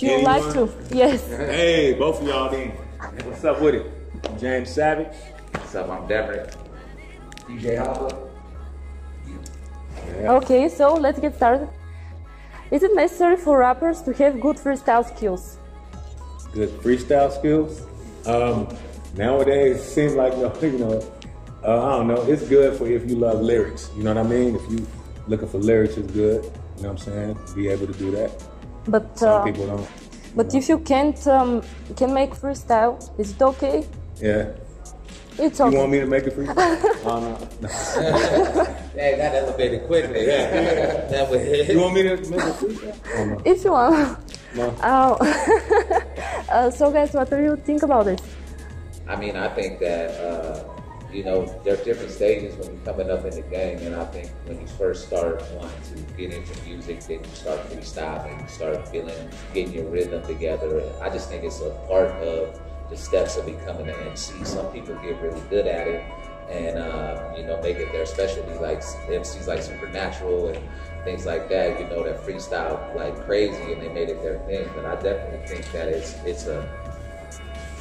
Would you like to? Yes. Hey, both of y'all then. What's up with it? I'm James Savage. What's up? I'm Demrick. DJ Hoppa. Yeah. Okay, so let's get started. Is it necessary for rappers to have good freestyle skills? Good freestyle skills? Nowadays, it seems like, I don't know, it's good for if you love lyrics, you know what I mean? If you looking for lyrics, it's good, you know what I'm saying? Be able to do that. But some people don't. But if you can make freestyle, is it okay? Yeah. It's okay. You want me to make a freestyle? Oh, no. Hey, that elevated quickly. You want me to make a freestyle? Oh, no. If you want. No. So guys, what do you think about this? I mean, I think that, there's different stages when you're coming up in the game, and I think when you first start wanting to get into music, then you start freestyling, you start getting your rhythm together, and I just think it's a part of the steps of becoming an MC. Some people get really good at it and, make it their specialty, like MCs like Supernatural and things like that, that freestyle like crazy and they made it their thing. But I definitely think that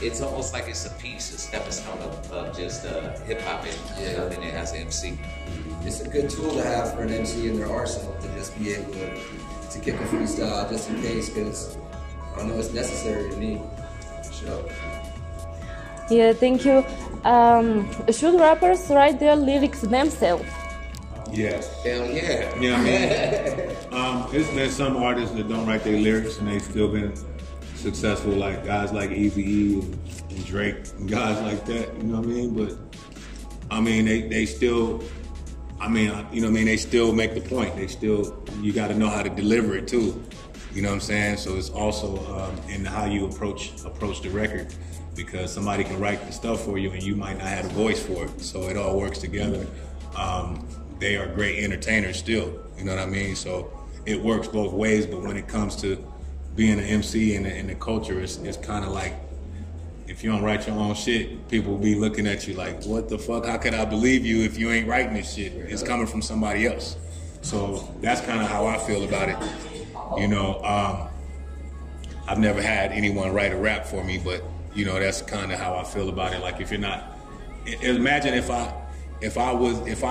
it's almost like it's a piece, a stepping stone of just hip hop and it has an MC. It's a good tool to have for an MC in their arsenal to just be able to kick a freestyle just in case, because I know it's necessary to me. Sure. Yeah, thank you. Should rappers write their lyrics themselves? Yes. Hell yeah. Yeah, I mean, there's some artists that don't write their lyrics and they've still been successful, like guys like Eazy-E and Drake and guys like that, you know what I mean? But I mean, they still, they still make the point. You got to know how to deliver it too. You know what I'm saying? So it's also in how you approach the record, because somebody can write the stuff for you and you might not have a voice for it. So it all works together. They are great entertainers still, you know what I mean? So it works both ways, but when it comes to being an MC in the culture, it's kind of like, if you don't write your own shit, people will be looking at you like, what the fuck, how could I believe you if you ain't writing this shit? It's coming from somebody else. So that's kind of how I feel about it. I've never had anyone write a rap for me, but that's kind of how I feel about it. Like, if you're not, imagine if I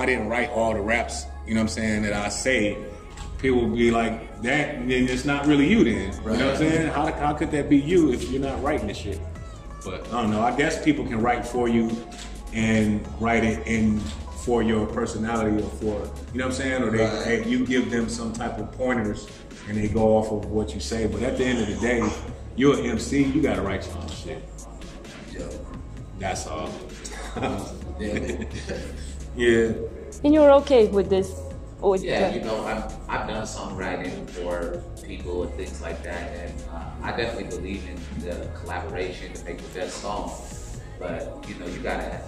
didn't write all the raps, you know what I'm saying, that I say, people would be like, that, then it's not really you then. Right. You know what I'm saying? How could that be you if you're not writing this shit? But I don't know, I guess people can write for you and write it in for your personality or for, you know what I'm saying? Or you give them some type of pointers and they go off of what you say. But at the end of the day, you're an MC, you gotta write your own shit. Yeah. That's all. Yeah. And you're okay with this? I've done songwriting for people and things like that, and I definitely believe in the collaboration to make the best song. But you gotta.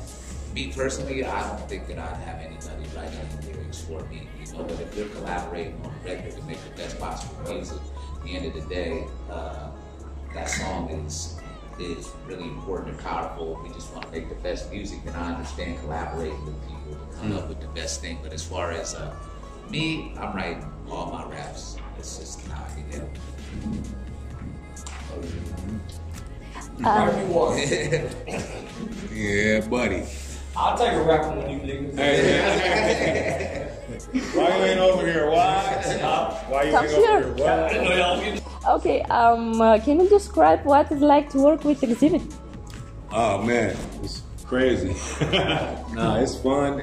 Me personally, I don't think that I'd have anybody writing any lyrics for me. But if we're collaborating on a record to make the best possible music, at the end of the day, that song is really important and powerful. We just want to make the best music, and I understand collaborating with people to come up with the best thing. But as far as me, I'm writing all my raps. It's just how I get it. Yeah, buddy. I'll take a rap when you niggas. Hey, why you ain't over here? Why? Why you ain't over here? Why? Okay, can you describe what it's like to work with Exhibit? Oh man, it's crazy. Nah, it's fun.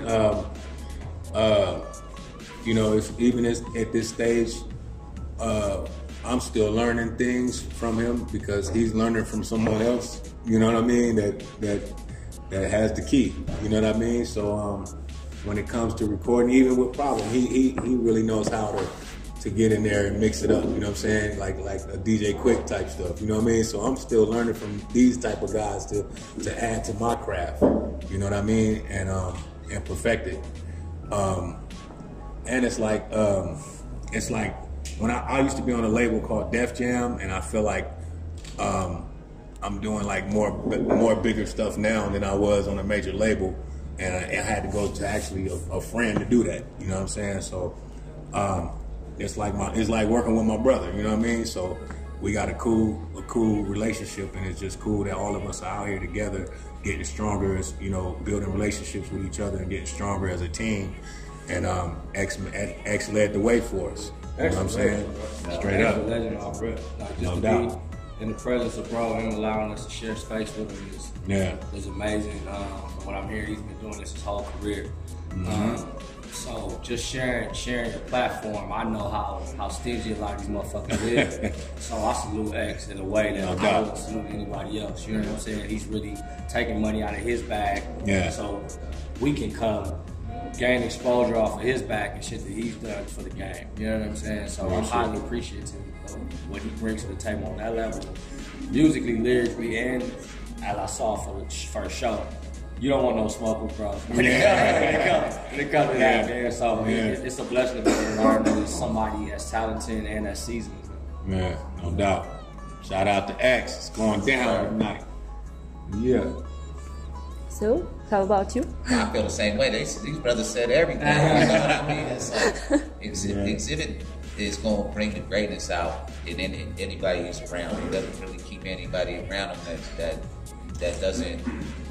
Even at this stage, I'm still learning things from him because he's learning from someone else. You know what I mean? That has the key. You know what I mean? So when it comes to recording, even with Problem, he really knows how to get in there and mix it up. You know what I'm saying? Like a DJ Quick type stuff. You know what I mean? So I'm still learning from these type of guys to add to my craft. You know what I mean? And perfect it. And it's like when I used to be on a label called Def Jam, and I feel like I'm doing like more bigger stuff now than I was on a major label, and I had to go to actually a friend to do that. You know what I'm saying? So it's like working with my brother. You know what I mean? So we got a cool relationship, and it's just cool that all of us are out here together, getting stronger as, you know, building relationships with each other and getting stronger as a team. And X led the way for us. You know what I'm saying? Straight up. Legend, my bro. Like, just to be in the presence of bro and allowing us to share space with him is amazing. From what I'm hearing, he's been doing this his whole career. So just sharing your platform, I know how stingy a lot of these motherfuckers live. So I salute X in a way that I don't salute anybody else. You know what I'm saying? He's really taking money out of his bag. So we can come gain exposure off of his back and shit that he's done for the game. You know what I'm saying? So I'm highly appreciative of what he brings to the table on that level. Musically, lyrically, and as I saw for the first show. You don't want no smoke with bro. When it comes to that, man. So it's a blessing to be around somebody as talented and as seasoned. Yeah, no doubt. Shout out to X. It's going down tonight. Yeah. So, how about you? I feel the same way. These brothers said everything. You know what I mean? It's like, exhibit is going to bring the greatness out in anybody who's around. It doesn't really keep anybody around them that doesn't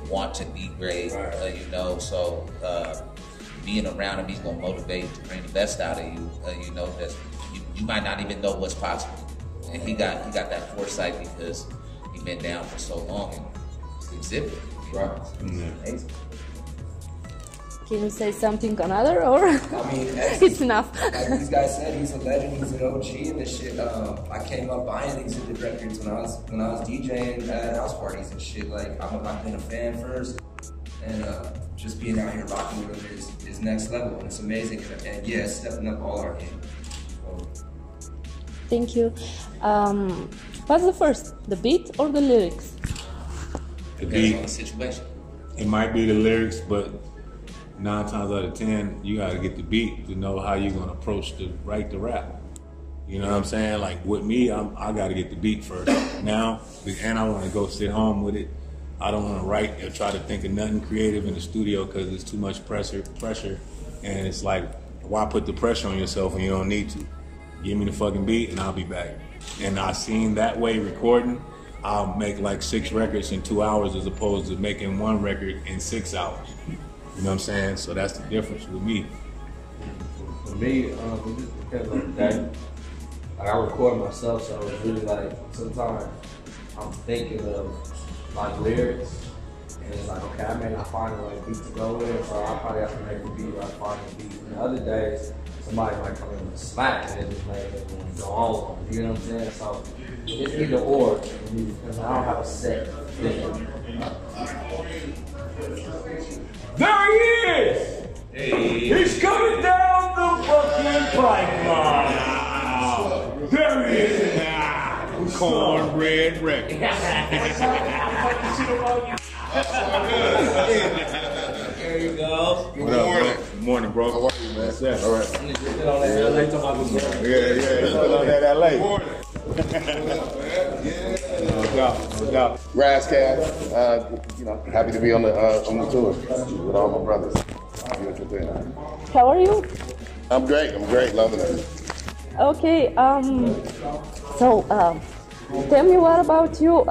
want to degrade, you know. So being around him, he's going to motivate to bring the best out of you. You know, that you might not even know what's possible. And he got that foresight because he's been down for so long and it's exhibit. Right. Amazing. Can you say something another, or I mean, it's enough? Like these guys said, he's a legend, he's an OG and this shit. I came up buying exhibit records when I was DJing at house parties and shit. Like I've been a fan first, and just being out here rocking with him is next level, and it's amazing. And yeah, stepping up all our game. Thank you. What's the first, the beat or the lyrics? The Depends on the situation. It might be the lyrics, but 9 times out of 10, you gotta get the beat to know how you're gonna approach the rap. You know what I'm saying? Like with me, I gotta get the beat first now, and I wanna go sit home with it. I don't wanna write or try to think of nothing creative in the studio because it's too much pressure, and it's like, why put the pressure on yourself when you don't need to? Give me the fucking beat and I'll be back. And I seen that way recording, I'll make like 6 records in 2 hours as opposed to making 1 record in 6 hours. You know what I'm saying? So that's the difference with me. For me, it just depends on the day. Like I record myself, so it's really like sometimes I'm thinking of my lyrics, and it's like, okay, I may not find the right beat to go with, so I probably have to make the beat or I find the beat. And the other days, somebody might come in with a smack and it just make it go on. You know what I'm saying? So it's either or for me because I don't have a set thing. There he is! Hey. He's coming down the fucking pipeline! There he is! Cornbread records. There you go. Good morning, bro. How are you, man? All right. Still on that LA talking about this. Yeah. Still on that LA. No doubt. RasKass, you know, happy to be on the tour with all my brothers. Beautiful thing. How are you? I'm great, loving it. Okay, so tell me, what about you?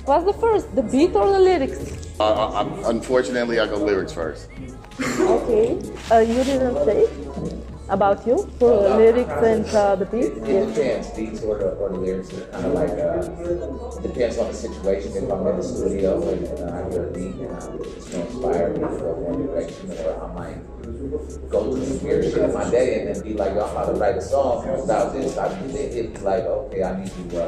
What's the first, the beat or the lyrics? Unfortunately, I go lyrics first. Okay, you didn't say about you for the lyrics and the beat? It depends, beats or the lyrics. It's kind of like, it depends on the situation. If I'm in the studio and I hear a beat and it's going to inspire me to go one direction, or I might go through some weird shit in my day and then be like, yo, I'm about to write a song about this. It's like, okay, I need to,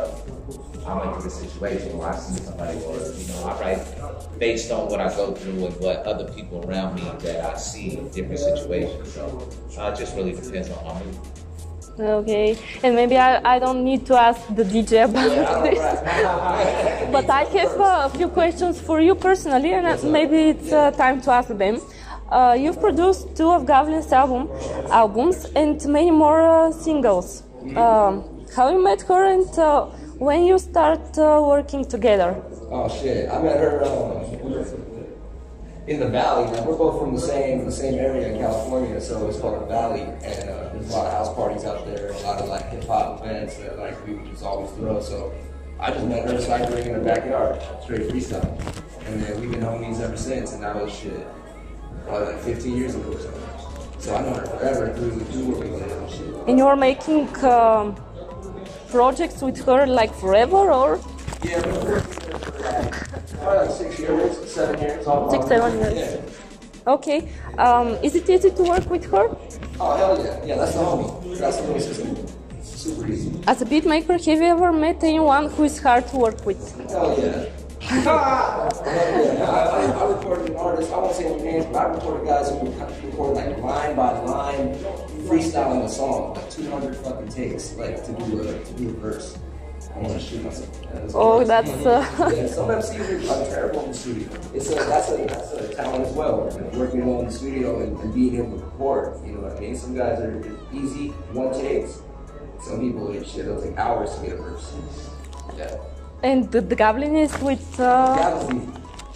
I went through the situation where I see somebody, or, you know, I write based on what I go through and what other people around me that I see in different situations. So it just really depends on my mood. Okay, and maybe I don't need to ask the DJ about this, but I have a few questions for you personally, and maybe it's time to ask them. You've produced 2 of Gavlin's albums and many more singles. How you met her and when you start working together? Oh shit, I met her in the Valley. Like we're both from the same area in California, so it's called the Valley, and there's a lot of house parties out there, a lot of like hip hop events that like we would just always throw. So I just met her cycling in her backyard, straight freestyle, and then we've been homies ever since. And that was shit, probably like 15 years ago or something. So I know her forever through where we live and shit. And you're making projects with her like forever, or? Yeah, we've been working together for probably like 6 years, 7 years. 6, 7 years. Yeah. Okay. Is it easy to work with her? Oh, hell yeah. Yeah, that's the homie. That's the homie system. Super easy. As a beatmaker, have you ever met anyone who is hard to work with? Hell yeah. I recorded an artist, I won't say any names, but I recorded guys who record like line by line, freestyling a song, like 200 fucking takes, like to do a verse. I want to shoot myself. Oh, that's... Yeah, some MCs are terrible in the studio. That's a talent as well, working well in the studio and being able to record, you know what I mean? Some guys are just easy, one takes. Some people, they'll take hours to get a verse. Yeah. And the Gablin is with... Gablin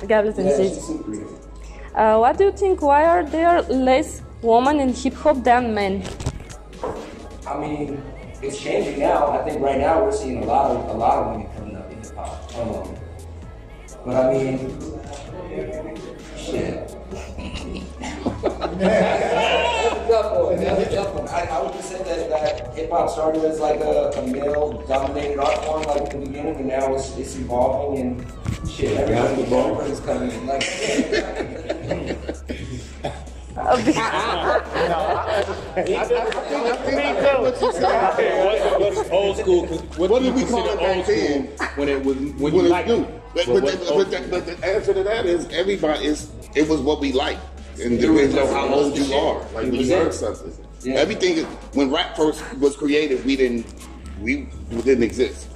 Yeah, is she's super easy. What do you think, why are there less women in hip-hop than men? I mean, it's changing now. I think right now we're seeing a lot of women coming up in hip hop. But I mean, shit. That's a tough one. I would just say that hip hop started as like a male-dominated art form, like at the beginning, and now it's evolving and shit. Everybody's coming in. Like. I think what you said. What's old school? What did we call it back then? When it was But the answer to that is it was what we liked. And depends on how old you are. Like when you learn something. Yeah. Everything when rap first was created, we didn't exist.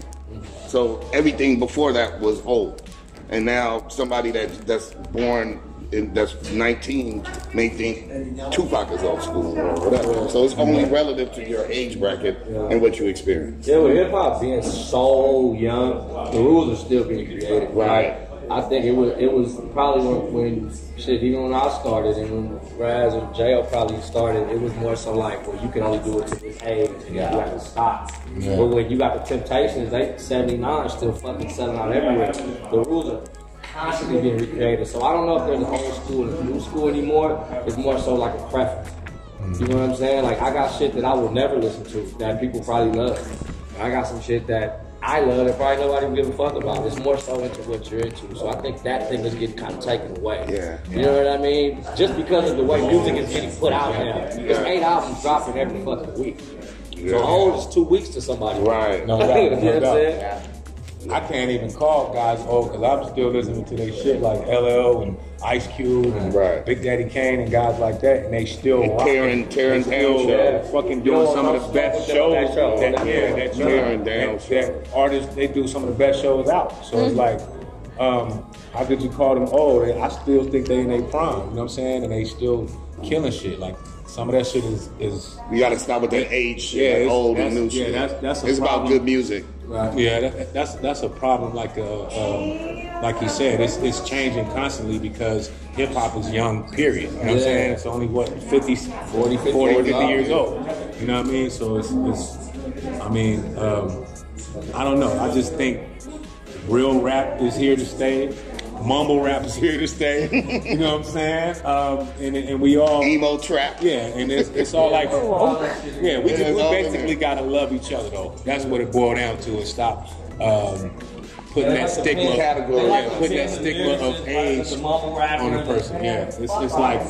So everything before that was old. And now somebody that's born that's 19 may think Tupac is old school or whatever. So it's only relative to your age bracket and what you experience. Yeah, with hip hop being so young, the rules are still being created. Right. I think it was probably when shit, even when I started and when Raz and J.O. probably started, it was more so like, well, you can only do it to this age and you have to stop. Yeah. But when you got the Temptations, they 79 still fucking selling out everywhere. The rules are constantly being recreated. So I don't know if there's an old school and a new school anymore. It's more so like a preference. You know what I'm saying? Like I got shit that I would never listen to that people probably love. I got some shit that I love that probably nobody would give a fuck about. It's more so into what you're into. So I think that thing is getting kind of taken away. Yeah. You know what I mean? Just because of the way music is getting put out now. There's 8 albums dropping every fucking week. So old is 2 weeks to somebody. Right. No You doubt, know what no I'm doubt. saying? I can't even call guys old because I'm still listening to their shit like LL and Ice Cube and Big Daddy Kane and guys like that, and they still Tearing down fucking doing some of the best shows. That artists, they do some of the best shows out. So it's like, how could you call them old? I still think they in their prime. You know what I'm saying? And they still killing shit. Like some of that shit is you gotta stop with that age shit, like old and new shit. That's a it's problem. about good music. Right. Yeah, that's a problem. Like you said, it's changing constantly because hip hop is young. Period. You know what I'm saying? It's only 40, 50 years old. You know what I mean? So it's I mean, I don't know. I just think real rap is here to stay. Mumble rap is here to stay. You know what I'm saying? And we all emo trap. Yeah, and it's all like, we basically gotta love each other though. That's what it boiled down to. And stop putting that stigma, putting that stigma of age on a person. Yeah, it's like.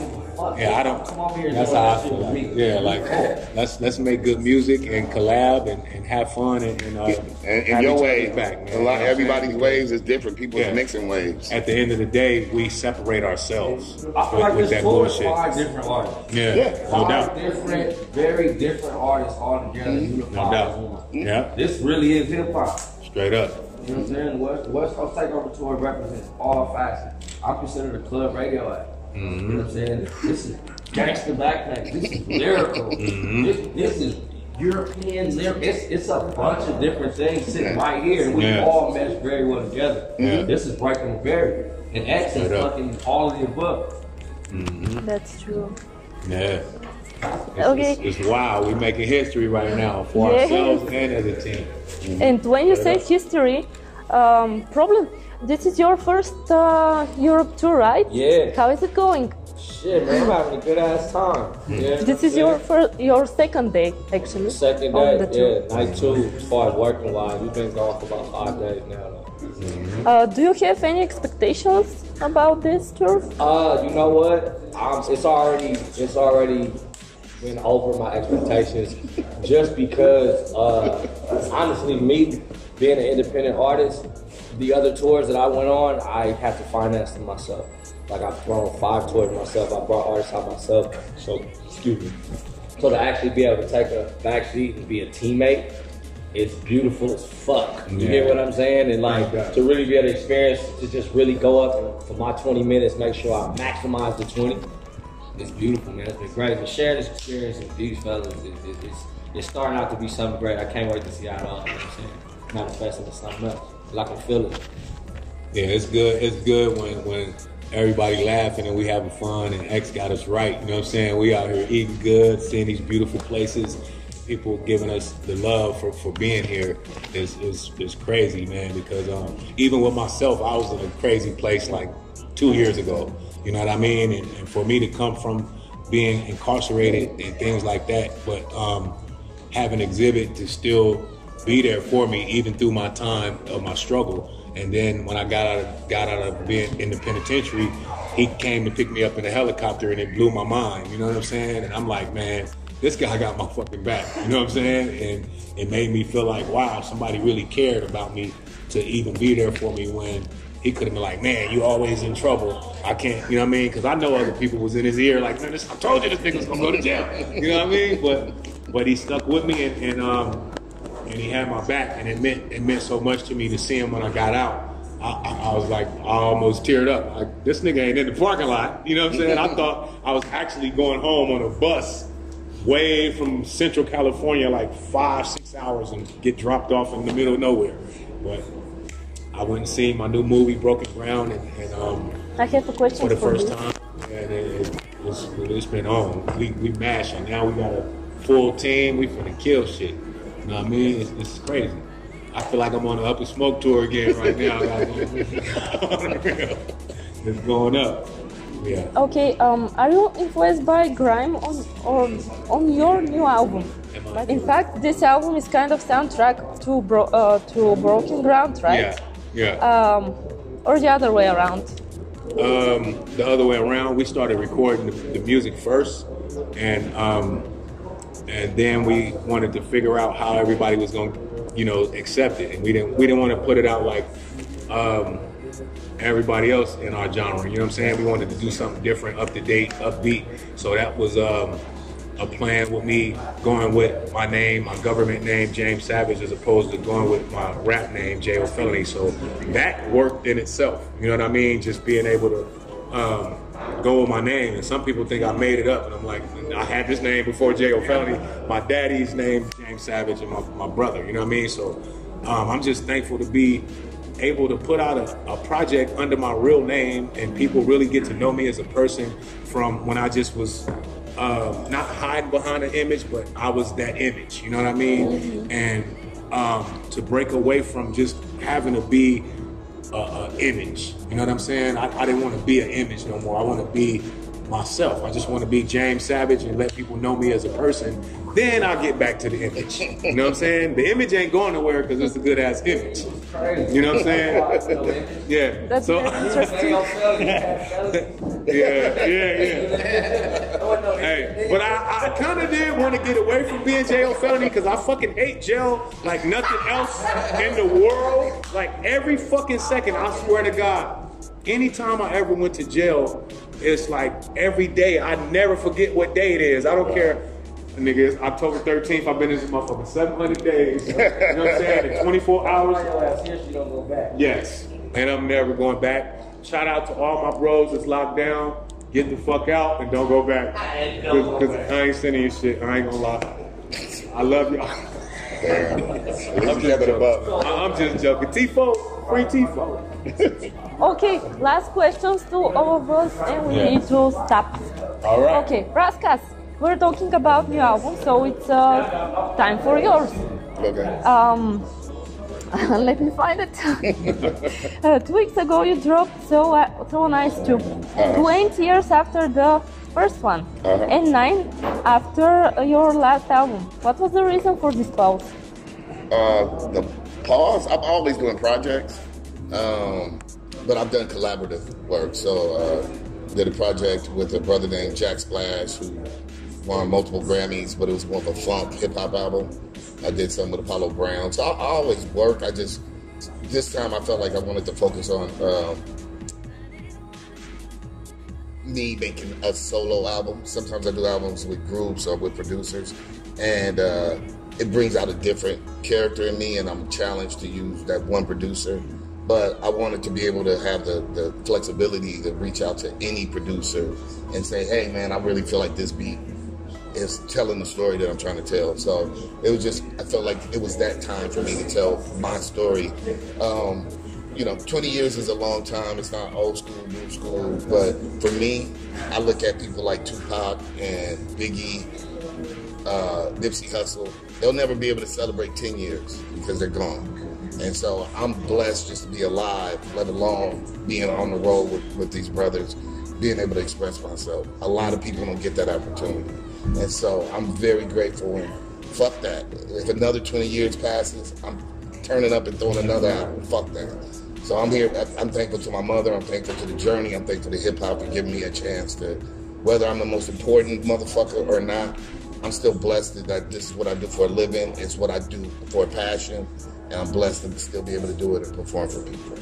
Yeah, I don't. That's how I feel. Yeah, like let's make good music and collab and have fun and your way back. Man. A lot everybody's waves is different. People's mixing waves. At the end of the day, we separate ourselves with that bullshit. 5 different artists. Yeah, no doubt. Very different artists all together. No doubt. Yeah, this really is hip hop. Straight up. You know what I'm saying? West Coast Takeover Tour represents all facets. I'm considered a club radio act. You know what I'm saying? This is gangster backpack. This is lyrical. This is European lyric. It's a bunch of different things sitting right here, and we all mesh very well together. This is breaking the barrier. And X is fucking all of the above. That's true. Yeah. Okay. It's wild. We're making history right now for ourselves and as a team. And when you say history, probably this is your first Europe tour, right? Yeah. How is it going? Shit, man, I'm having a good ass time. Yeah, This is your second day, actually. second on the day, tour. yeah, night 2, as far as working wise. We've been gone for about 5 days now. Do you have any expectations about this tour? You know what? It's already been over my expectations, just because honestly, me being an independent artist, the other tours that I went on, I had to finance them myself. Like, I've thrown 5 tours myself. I brought artists out myself. So, excuse me. So to actually be able to take a backseat and be a teammate, it's beautiful as fuck. You get what I'm saying? And like, to really be able to experience, to just really go up and for my 20 minutes, make sure I maximize the 20. It's beautiful, man. It's been great. But sharing this experience with these fellas, it's starting out to be something great. I can't wait to see how it all, you know what I'm saying, manifesting into something else. I can feel it. Yeah, it's good. It's good when everybody laughing and we having fun and X got us right. You know what I'm saying? We out here eating good, seeing these beautiful places. People giving us the love for being here is crazy, man. Because even with myself, I was in a crazy place like 2 years ago. You know what I mean? And for me to come from being incarcerated and things like that, but have an exhibit to still be there for me even through my time of my struggle. And then when I got out of being in the penitentiary, he came to pick me up in a helicopter and it blew my mind. You know what I'm saying? And I'm like, man, this guy got my fucking back. You know what I'm saying? And it made me feel like, wow, somebody really cared about me to even be there for me when he could have been like, man, you always in trouble. I can't, you know what I mean? Because I know other people was in his ear like, man, I told you this nigga's gonna go to jail. You know what I mean? But he stuck with me and he had my back, and it meant so much to me to see him when I got out. I was like, I almost teared up. Like, this nigga ain't in the parking lot. You know what I'm saying? I thought I was actually going home on a bus way from Central California, like 5-6 hours, and get dropped off in the middle of nowhere. But I went and seen my new movie, Broken Ground, and I have a question for the first you. time. And it's been on. We mashing. Now we got a full team. We finna kill shit. You know what I mean? It's crazy. I feel like I'm on the Up and Smoke tour again right now. It's going up. Yeah. Okay. Are you influenced by grime on your new album? In fact, this album is kind of soundtrack to Broken Ground, right? Yeah. Or the other way around? The other way around. We started recording the music first, and then we wanted to figure out how everybody was going to, accept it. And we didn't want to put it out like everybody else in our genre. You know what I'm saying? We wanted to do something different, up to date, upbeat. So that was a plan with me going with my name, my government name, James Savage, as opposed to going with my rap name, J.O. Felony. So that worked in itself. You know what I mean? Just being able to go with my name. And some people think I made it up. And I'm like, I had this name before J.O. Felony. My daddy's name, James Savage, and my brother. You know what I mean? So I'm just thankful to be able to put out a project under my real name, and people really get to know me as a person from when I just was not hiding behind an image, but I was that image, you know what I mean? And to break away from just having to be an image, you know what I'm saying? I didn't want to be an image no more. I want to be myself. I just want to be James Savage and let people know me as a person. Then I'll get back to the image. You know what I'm saying? The image ain't going nowhere because it's a good ass image. You know what I'm saying? Yeah. That's so, very interesting. yeah. Hey, but I kind of did want to get away from being J.O. Felony because I fucking hate jail like nothing else in the world. Like every fucking second, I swear to God, anytime I ever went to jail, it's like every day. I never forget what day it is. I don't care. Nigga, it's October 13th. I've been in this motherfucker 700 days. You know what I'm saying? In 24 hours. You don't go back. Yes. And I'm never going back. Shout out to all my bros that's locked down. Get the fuck out and don't go back. Because I ain't sending you shit. I ain't gonna lie. I love y'all. I'm just joking. T-Fo, Free T4. Okay, last questions to all of us, and we need to stop. All right. Okay, RasKass, we're talking about new album, so it's time for yours. Okay. Let me find it. 2 weeks ago you dropped So Nice Too. 20 years after the first one, and 9 after your last album. What was the reason for this pause? The pause, I'm always doing projects, but I've done collaborative work. So did a project with a brother named Jack Splash, who won multiple Grammys, but it was more of a funk hip-hop album. I did some with Apollo Brown. So I always work. This time I felt like I wanted to focus on me making a solo album. Sometimes I do albums with groups or with producers, and it brings out a different character in me, and I'm challenged to use that one producer. But I wanted to be able to have the flexibility to reach out to any producer and say, hey man, I really feel like this beat is telling the story that I'm trying to tell. So it was just, I felt like it was that time for me to tell my story. 20 years is a long time. It's not old school, new school. But for me, I look at people like Tupac and Biggie, Nipsey Hussle. They'll never be able to celebrate 10 years because they're gone. And so I'm blessed just to be alive, let alone being on the road with these brothers, being able to express myself. A lot of people don't get that opportunity. And so I'm very grateful, and fuck that. If another 20 years passes, I'm turning up and throwing another album. Fuck that. So I'm here. I'm thankful to my mother. I'm thankful to the journey. I'm thankful to hip hop for giving me a chance to, whether I'm the most important motherfucker or not, I'm still blessed that this is what I do for a living. It's what I do for a passion. And I'm blessed to still be able to do it and perform for people.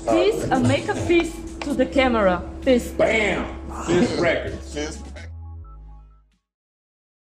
Peace, make a peace to the camera. Peace. Bam! Fist record. Fist.